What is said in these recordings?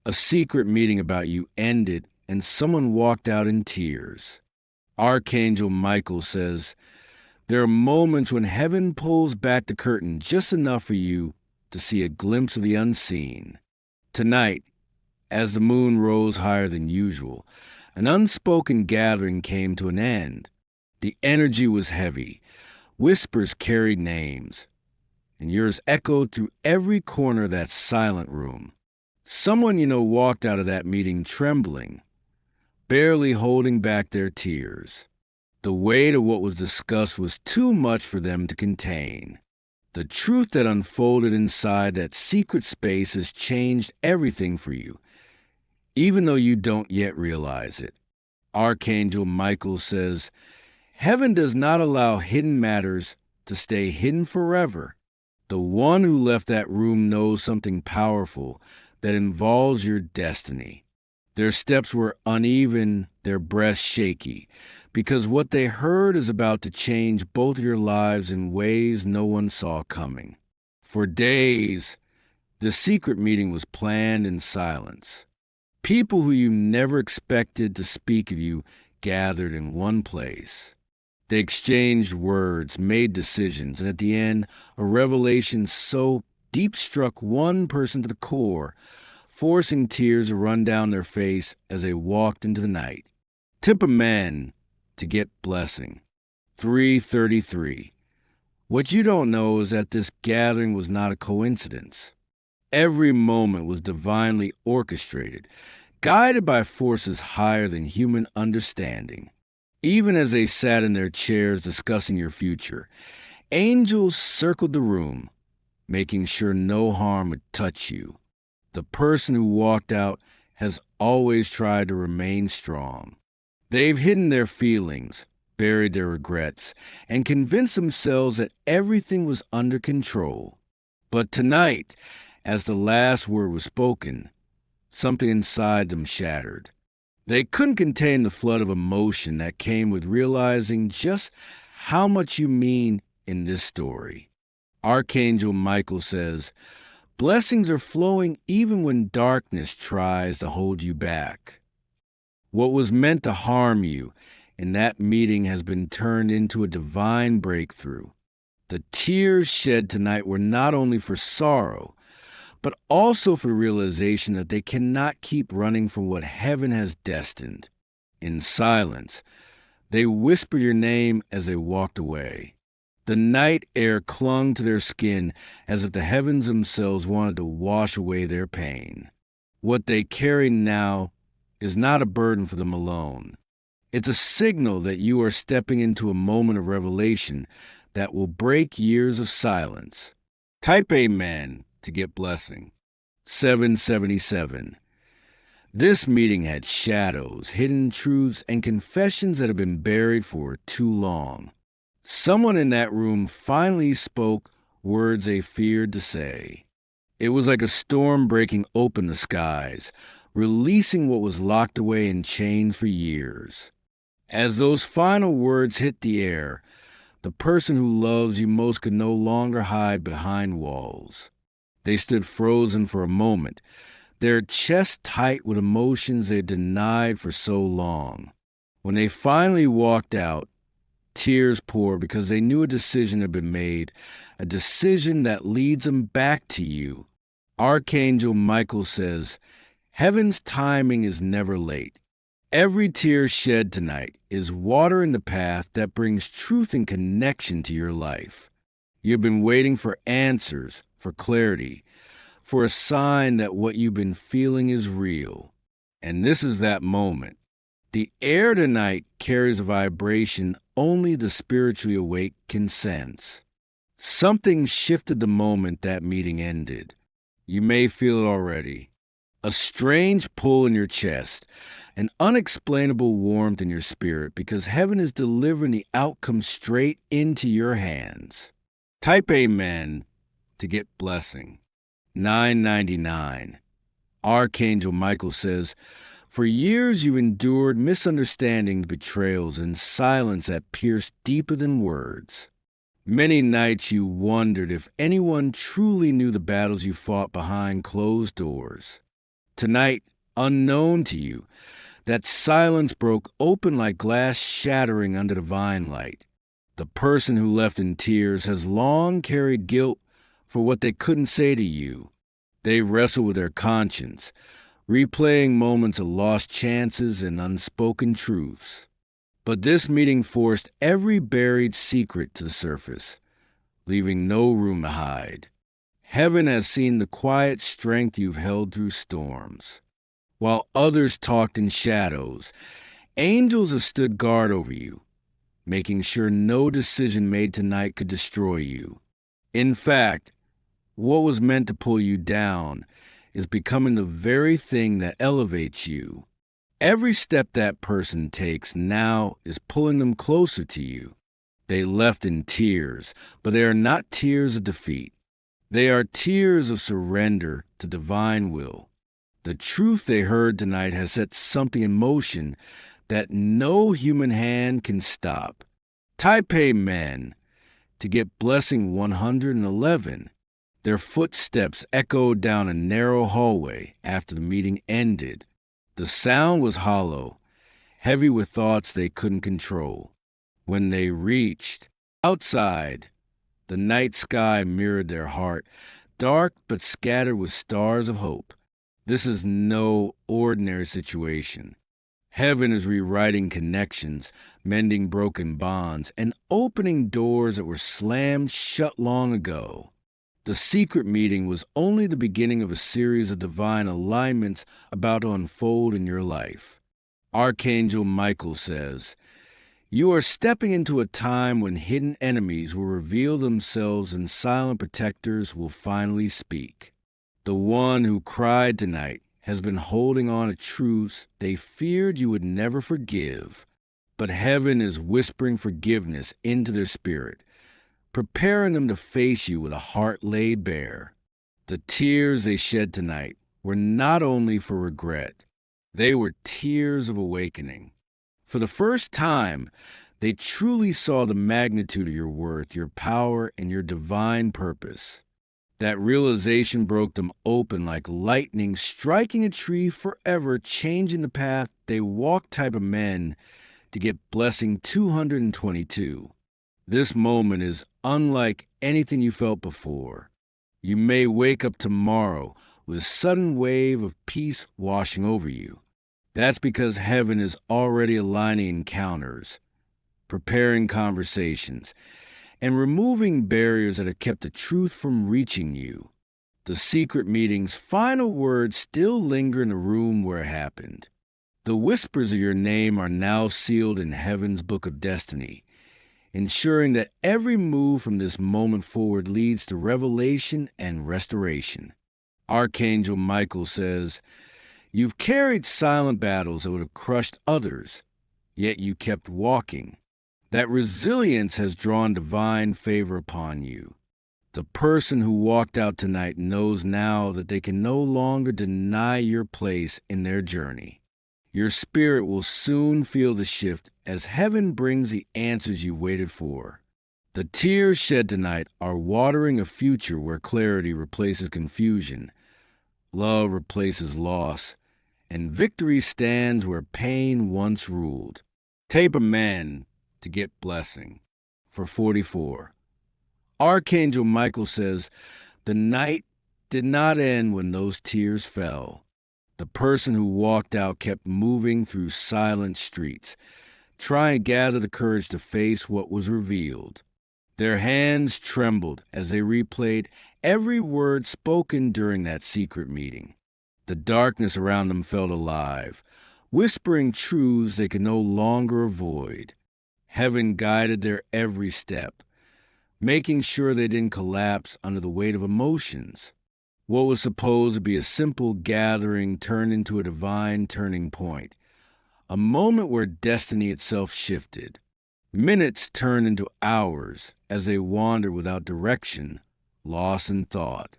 A secret meeting about you ended, and someone walked out in tears. Archangel Michael says, there are moments when heaven pulls back the curtain just enough for you to see a glimpse of the unseen. Tonight, as the moon rose higher than usual, an unspoken gathering came to an end. The energy was heavy. Whispers carried names, and yours echoed through every corner of that silent room. Someone you know walked out of that meeting trembling, barely holding back their tears. The weight of what was discussed was too much for them to contain. The truth that unfolded inside that secret space has changed everything for you, even though you don't yet realize it. Archangel Michael says, heaven does not allow hidden matters to stay hidden forever. The one who left that room knows something powerful that involves your destiny. Their steps were uneven, their breaths shaky, because what they heard is about to change both your lives in ways no one saw coming. For days, the secret meeting was planned in silence. People who you never expected to speak of you gathered in one place. They exchanged words, made decisions, and at the end, a revelation so deep struck one person to the core, forcing tears to run down their face as they walked into the night. Tip of men to get blessing. 333. What you don't know is that this gathering was not a coincidence. Every moment was divinely orchestrated, guided by forces higher than human understanding. Even as they sat in their chairs discussing your future, angels circled the room, making sure no harm would touch you. The person who walked out has always tried to remain strong. They've hidden their feelings, buried their regrets, and convinced themselves that everything was under control. But tonight, as the last word was spoken, something inside them shattered. They couldn't contain the flood of emotion that came with realizing just how much you mean in this story. Archangel Michael says, blessings are flowing even when darkness tries to hold you back. What was meant to harm you in that meeting has been turned into a divine breakthrough. The tears shed tonight were not only for sorrow, but also for the realization that they cannot keep running from what heaven has destined. In silence, they whispered your name as they walked away. The night air clung to their skin as if the heavens themselves wanted to wash away their pain. What they carry now is not a burden for them alone. It's a signal that you are stepping into a moment of revelation that will break years of silence. Type Amen to get blessing. 777. This meeting had shadows, hidden truths, and confessions that have been buried for too long. Someone in that room finally spoke words they feared to say. It was like a storm breaking open the skies, releasing what was locked away in chains for years. As those final words hit the air, the person who loves you most could no longer hide behind walls. They stood frozen for a moment, their chests tight with emotions they had denied for so long. When they finally walked out, tears poured because they knew a decision had been made, a decision that leads them back to you. Archangel Michael says, heaven's timing is never late. Every tear shed tonight is water in the path that brings truth and connection to your life. You've been waiting for answers, for clarity, for a sign that what you've been feeling is real. And this is that moment. The air tonight carries a vibration only the spiritually awake can sense. Something shifted the moment that meeting ended. You may feel it already. A strange pull in your chest, an unexplainable warmth in your spirit because heaven is delivering the outcome straight into your hands. Type Amen to get blessing. 999. Archangel Michael says, for years you endured misunderstandings, betrayals, and silence that pierced deeper than words. Many nights you wondered if anyone truly knew the battles you fought behind closed doors. Tonight, unknown to you, that silence broke open like glass shattering under divine light. The person who left in tears has long carried guilt for what they couldn't say to you. They wrestle with their conscience, replaying moments of lost chances and unspoken truths. But this meeting forced every buried secret to the surface, leaving no room to hide. Heaven has seen the quiet strength you've held through storms. While others talked in shadows, angels have stood guard over you, making sure no decision made tonight could destroy you. In fact, what was meant to pull you down is becoming the very thing that elevates you. Every step that person takes now is pulling them closer to you. They left in tears, but they are not tears of defeat. They are tears of surrender to divine will. The truth they heard tonight has set something in motion that no human hand can stop. Taipei men, to get blessing 111. Their footsteps echoed down a narrow hallway after the meeting ended. The sound was hollow, heavy with thoughts they couldn't control. When they reached outside, the night sky mirrored their heart, dark but scattered with stars of hope. This is no ordinary situation. Heaven is rewriting connections, mending broken bonds, and opening doors that were slammed shut long ago. The secret meeting was only the beginning of a series of divine alignments about to unfold in your life. Archangel Michael says, "You are stepping into a time when hidden enemies will reveal themselves and silent protectors will finally speak. The one who cried tonight has been holding on to truths they feared you would never forgive, but heaven is whispering forgiveness into their spirit, preparing them to face you with a heart laid bare. The tears they shed tonight were not only for regret, they were tears of awakening. For the first time, they truly saw the magnitude of your worth, your power, and your divine purpose. That realization broke them open like lightning striking a tree, forever changing the path they walked type of men to get blessing 222. This moment is unlike anything you felt before. You may wake up tomorrow with a sudden wave of peace washing over you. That's because heaven is already aligning encounters, preparing conversations, and removing barriers that have kept the truth from reaching you. The secret meeting's final words still linger in the room where it happened. The whispers of your name are now sealed in heaven's book of destiny, ensuring that every move from this moment forward leads to revelation and restoration. Archangel Michael says, "You've carried silent battles that would have crushed others, yet you kept walking. That resilience has drawn divine favor upon you. The person who walked out tonight knows now that they can no longer deny your place in their journey. Your spirit will soon feel the shift as heaven brings the answers you waited for. The tears shed tonight are watering a future where clarity replaces confusion, love replaces loss, and victory stands where pain once ruled." Tape a man to get blessing. For 44. Archangel Michael says, "The night did not end when those tears fell. The person who walked out kept moving through silent streets, trying to gather the courage to face what was revealed. Their hands trembled as they replayed every word spoken during that secret meeting. The darkness around them felt alive, whispering truths they could no longer avoid. Heaven guided their every step, making sure they didn't collapse under the weight of emotions. What was supposed to be a simple gathering turned into a divine turning point, a moment where destiny itself shifted. Minutes turned into hours as they wandered without direction, lost in thought.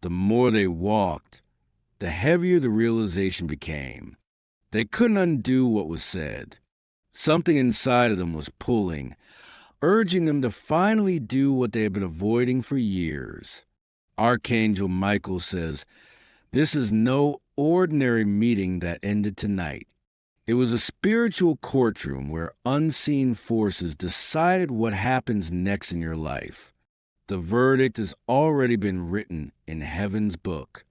The more they walked, the heavier the realization became. They couldn't undo what was said. Something inside of them was pulling, urging them to finally do what they had been avoiding for years. Archangel Michael says, This is no ordinary meeting that ended tonight. It was a spiritual courtroom where unseen forces decided what happens next in your life. The verdict has already been written in heaven's book.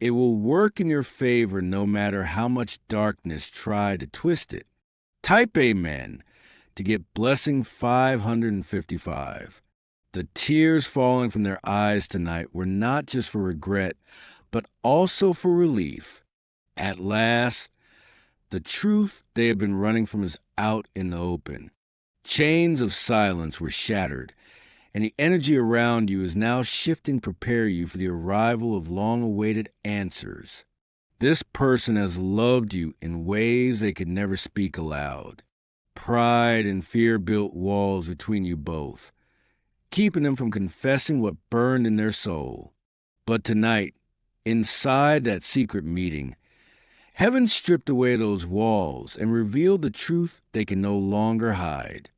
It will work in your favor no matter how much darkness tried to twist it. Type Amen to get blessing 555. The tears falling from their eyes tonight were not just for regret, but also for relief. At last, the truth they had been running from is out in the open. Chains of silence were shattered, and the energy around you is now shifting to prepare you for the arrival of long-awaited answers. This person has loved you in ways they could never speak aloud. Pride and fear built walls between you both, keeping them from confessing what burned in their soul. But tonight, inside that secret meeting, heaven stripped away those walls and revealed the truth they can no longer hide.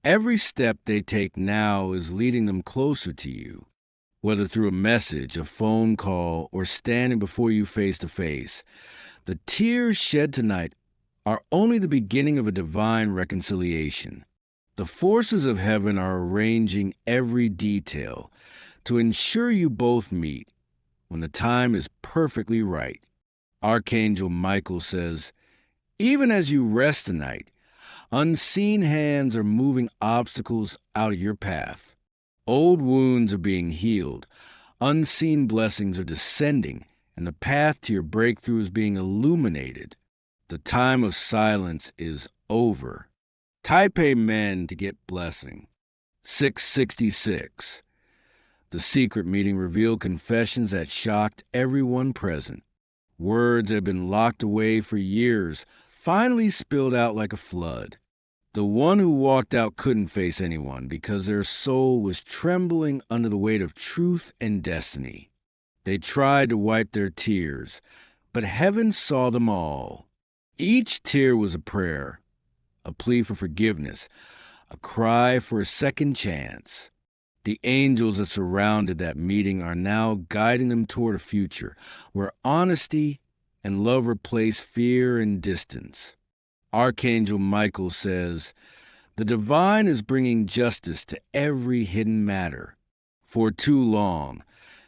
Every step they take now is leading them closer to you, whether through a message, a phone call, or standing before you face to face. The tears shed tonight are only the beginning of a divine reconciliation. The forces of heaven are arranging every detail to ensure you both meet when the time is perfectly right. Archangel Michael says, even as you rest tonight, unseen hands are moving obstacles out of your path. Old wounds are being healed, unseen blessings are descending, and the path to your breakthrough is being illuminated. The time of silence is over. Type Amen to get blessing. 666. The secret meeting revealed confessions that shocked everyone present. Words that had been locked away for years finally spilled out like a flood. The one who walked out couldn't face anyone because their soul was trembling under the weight of truth and destiny. They tried to wipe their tears, but heaven saw them all. Each tear was a prayer, a plea for forgiveness, a cry for a second chance. The angels that surrounded that meeting are now guiding them toward a future where honesty and love replace fear and distance. Archangel Michael says, the divine is bringing justice to every hidden matter. For too long,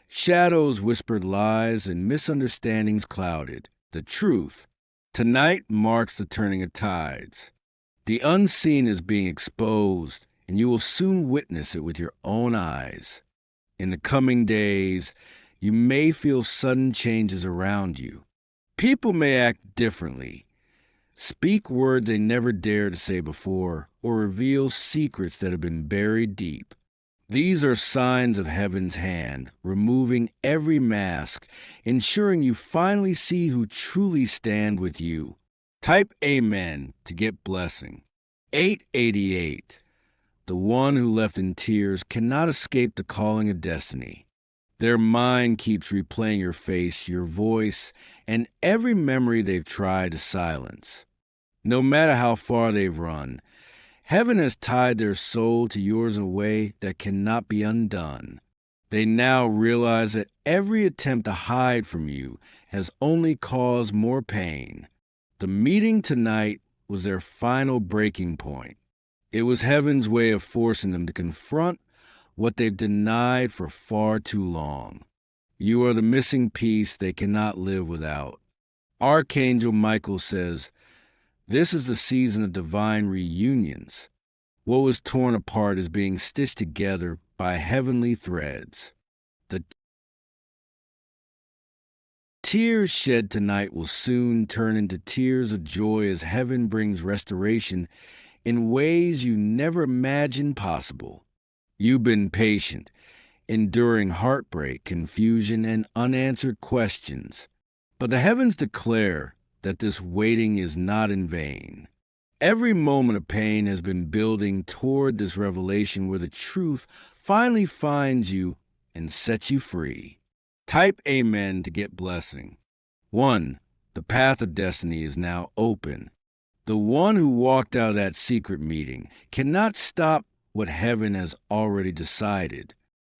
shadows whispered lies and misunderstandings clouded the truth. Tonight marks the turning of tides. The unseen is being exposed, and you will soon witness it with your own eyes. In the coming days, you may feel sudden changes around you. People may act differently, speak words they never dared to say before, or reveal secrets that have been buried deep. These are signs of heaven's hand, removing every mask, ensuring you finally see who truly stand with you. Type Amen to get blessing. 888. The one who left in tears cannot escape the calling of destiny. Their mind keeps replaying your face, your voice, and every memory they've tried to silence. No matter how far they've run, heaven has tied their soul to yours in a way that cannot be undone. They now realize that every attempt to hide from you has only caused more pain. The meeting tonight was their final breaking point. It was heaven's way of forcing them to confront what they've denied for far too long. You are the missing piece they cannot live without. Archangel Michael says, this is the season of divine reunions. What was torn apart is being stitched together by heavenly threads. The tears shed tonight will soon turn into tears of joy as heaven brings restoration in ways you never imagined possible. You've been patient, enduring heartbreak, confusion, and unanswered questions. But the heavens declare that this waiting is not in vain. Every moment of pain has been building toward this revelation where the truth finally finds you and sets you free. Type Amen to get blessing. 1. The path of destiny is now open. The one who walked out of that secret meeting cannot stop what heaven has already decided.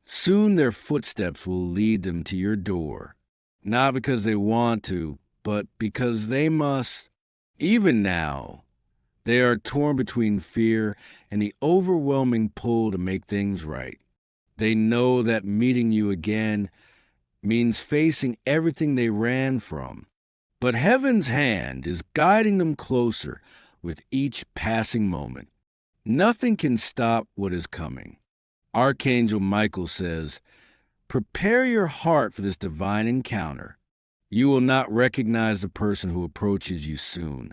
Soon their footsteps will lead them to your door. not because they want to, but because they must. Even now, they are torn between fear and the overwhelming pull to make things right. They know that meeting you again means facing everything they ran from. But heaven's hand is guiding them closer with each passing moment. Nothing can stop what is coming. Archangel Michael says, "Prepare your heart for this divine encounter. You will not recognize the person who approaches you soon,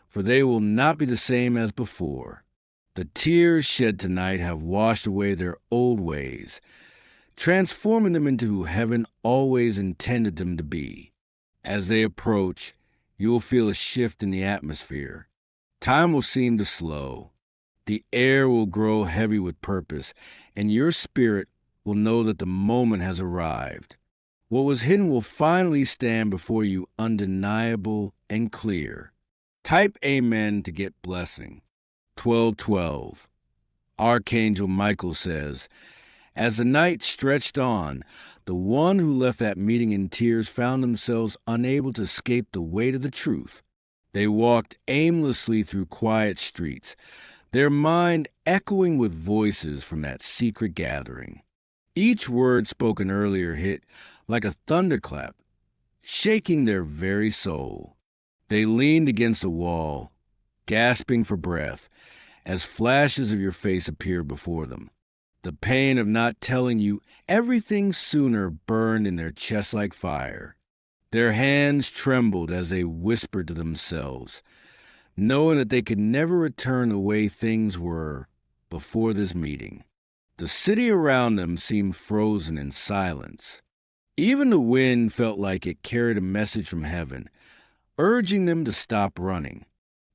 for they will not be the same as before. The tears shed tonight have washed away their old ways, transforming them into who heaven always intended them to be. As they approach, you will feel a shift in the atmosphere. Time will seem to slow. The air will grow heavy with purpose, and your spirit will know that the moment has arrived. What was hidden will finally stand before you undeniable and clear." Type Amen to get blessing. 12:12. Archangel Michael says, "As the night stretched on, the one who left that meeting in tears found themselves unable to escape the weight of the truth. They walked aimlessly through quiet streets, their mind echoing with voices from that secret gathering. Each word spoken earlier hit like a thunderclap, shaking their very soul. They leaned against a wall, gasping for breath, as flashes of your face appeared before them. The pain of not telling you everything sooner burned in their chests like fire. Their hands trembled as they whispered to themselves, knowing that they could never return the way things were before this meeting. The city around them seemed frozen in silence. Even the wind felt like it carried a message from heaven, urging them to stop running.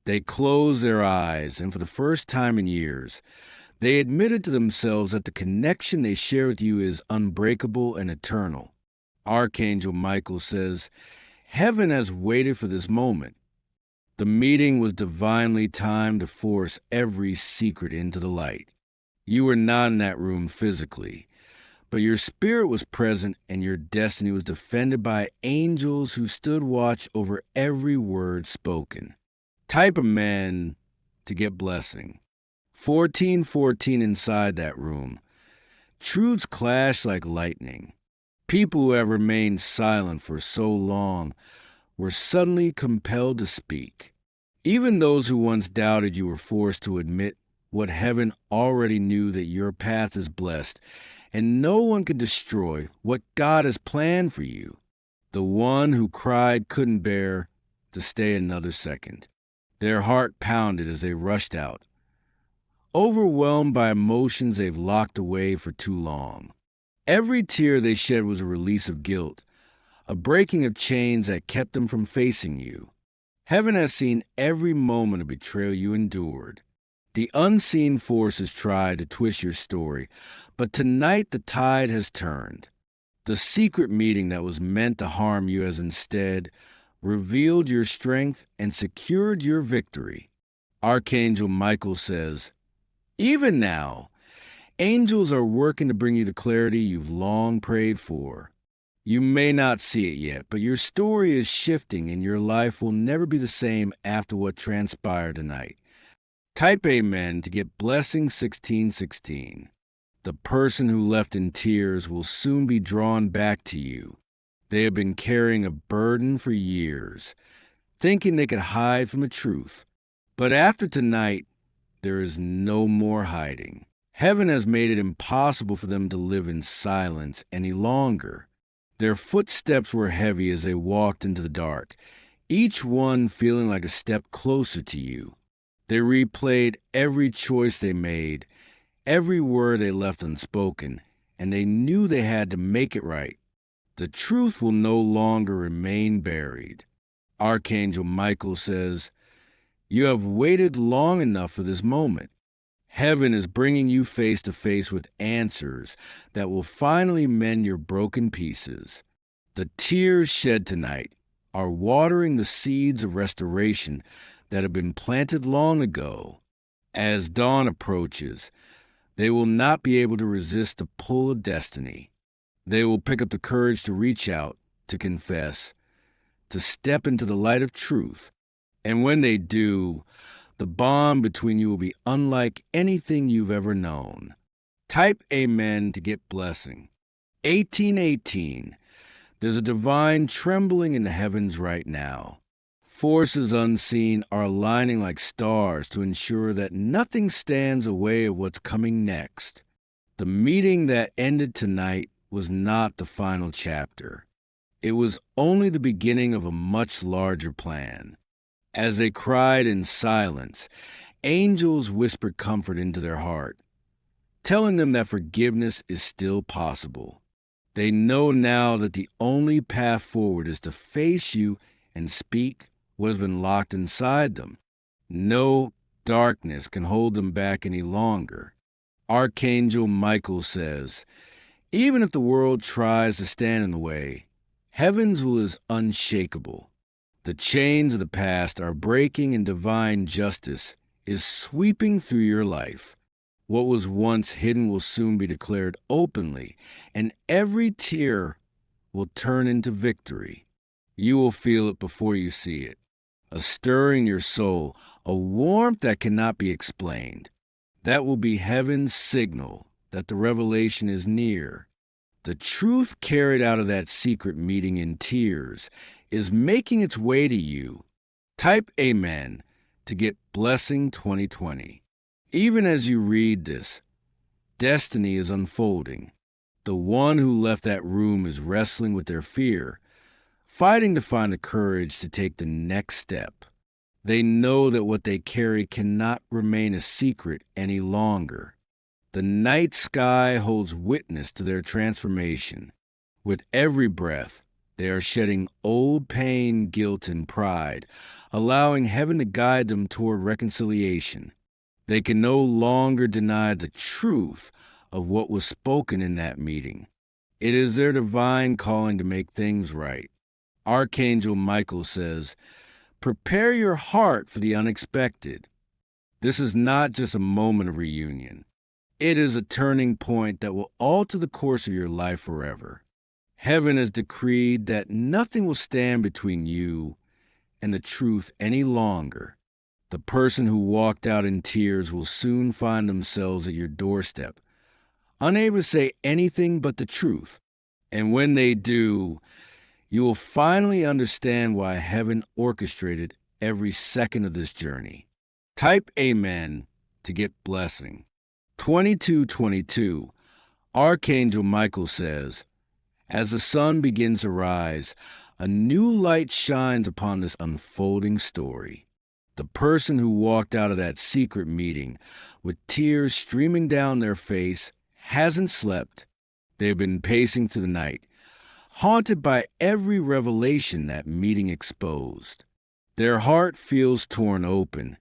They closed their eyes, and for the first time in years, they admitted to themselves that the connection they share with you is unbreakable and eternal. Archangel Michael says, "Heaven has waited for this moment." The meeting was divinely timed to force every secret into the light. You were not in that room physically, but your spirit was present and your destiny was defended by angels who stood watch over every word spoken. Type Amen to get blessing. 1414 inside that room. Truths clashed like lightning. People who have remained silent for so long were suddenly compelled to speak. Even those who once doubted you were forced to admit what heaven already knew, that your path is blessed, and no one can destroy what God has planned for you. The one who cried couldn't bear to stay another second. Their heart pounded as they rushed out, overwhelmed by emotions they've locked away for too long. Every tear they shed was a release of guilt, a breaking of chains that kept them from facing you. Heaven has seen every moment of betrayal you endured. The unseen forces tried to twist your story, but tonight the tide has turned. The secret meeting that was meant to harm you has instead revealed your strength and secured your victory. Archangel Michael says, "Even now, angels are working to bring you the clarity you've long prayed for. You may not see it yet, but your story is shifting and your life will never be the same after what transpired tonight." Type Amen to get blessing 1616. The person who left in tears will soon be drawn back to you. They have been carrying a burden for years, thinking they could hide from the truth. But after tonight, there is no more hiding. Heaven has made it impossible for them to live in silence any longer. Their footsteps were heavy as they walked into the dark, each one feeling like a step closer to you. They replayed every choice they made, every word they left unspoken, and they knew they had to make it right. The truth will no longer remain buried. Archangel Michael says, "You have waited long enough for this moment. Heaven is bringing you face to face with answers that will finally mend your broken pieces. The tears shed tonight are watering the seeds of restoration that have been planted long ago. As dawn approaches, they will not be able to resist the pull of destiny. They will pick up the courage to reach out, to confess, to step into the light of truth. And when they do, the bond between you will be unlike anything you've ever known. Type amen to get blessing. 1818. There's a divine trembling in the heavens right now. Forces unseen are aligning like stars to ensure that nothing stands away of what's coming next. The meeting that ended tonight was not the final chapter. It was only the beginning of a much larger plan. As they cried in silence, angels whispered comfort into their heart, telling them that forgiveness is still possible. They know now that the only path forward is to face you and speak what has been locked inside them. No darkness can hold them back any longer. Archangel Michael says, even if the world tries to stand in the way, heaven's will is unshakable. The chains of the past are breaking and divine justice is sweeping through your life. What was once hidden will soon be declared openly, and every tear will turn into victory. You will feel it before you see it. A stir in your soul, a warmth that cannot be explained. That will be heaven's signal that the revelation is near. The truth carried out of that secret meeting in tears is making its way to you. Type amen to get blessing 2020. Even as you read this, destiny is unfolding. The one who left that room is wrestling with their fear, fighting to find the courage to take the next step. They know that what they carry cannot remain a secret any longer. The night sky holds witness to their transformation. With every breath, they are shedding old pain, guilt, and pride, allowing heaven to guide them toward reconciliation. They can no longer deny the truth of what was spoken in that meeting. It is their divine calling to make things right. Archangel Michael says, prepare your heart for the unexpected. This is not just a moment of reunion. It is a turning point that will alter the course of your life forever. Heaven has decreed that nothing will stand between you and the truth any longer. The person who walked out in tears will soon find themselves at your doorstep, unable to say anything but the truth. And when they do, you will finally understand why heaven orchestrated every second of this journey. Type amen to get blessing. 2222. Archangel Michael says, as the sun begins to rise, a new light shines upon this unfolding story. The person who walked out of that secret meeting with tears streaming down their face hasn't slept. They've been pacing through the night, haunted by every revelation that meeting exposed. Their heart feels torn open,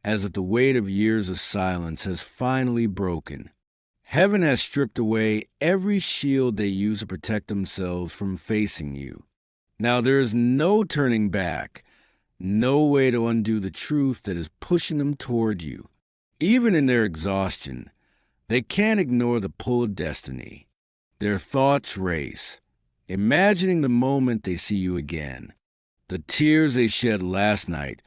as if the weight of years of silence has finally broken. Heaven has stripped away every shield they use to protect themselves from facing you. Now there is no turning back, no way to undo the truth that is pushing them toward you. Even in their exhaustion, they can't ignore the pull of destiny. Their thoughts race, imagining the moment they see you again. The tears they shed last night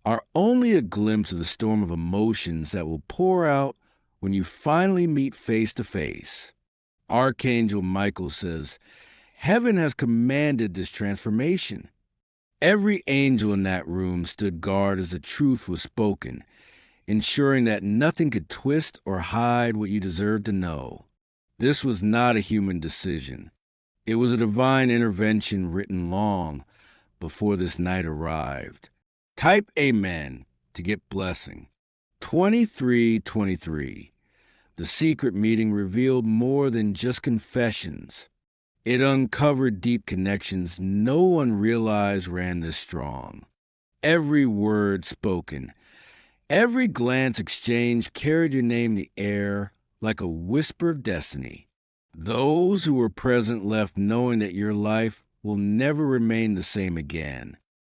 are only a glimpse of the storm of emotions that will pour out when you finally meet face to face. Archangel Michael says, heaven has commanded this transformation. Every angel in that room stood guard as the truth was spoken, ensuring that nothing could twist or hide what you deserved to know. This was not a human decision. It was a divine intervention written long before this night arrived. Type amen to get blessing. 2323. The secret meeting revealed more than just confessions. It uncovered deep connections no one realized ran this strong. Every word spoken, every glance exchanged carried your name in the air like a whisper of destiny. Those who were present left knowing that your life will never remain the same again.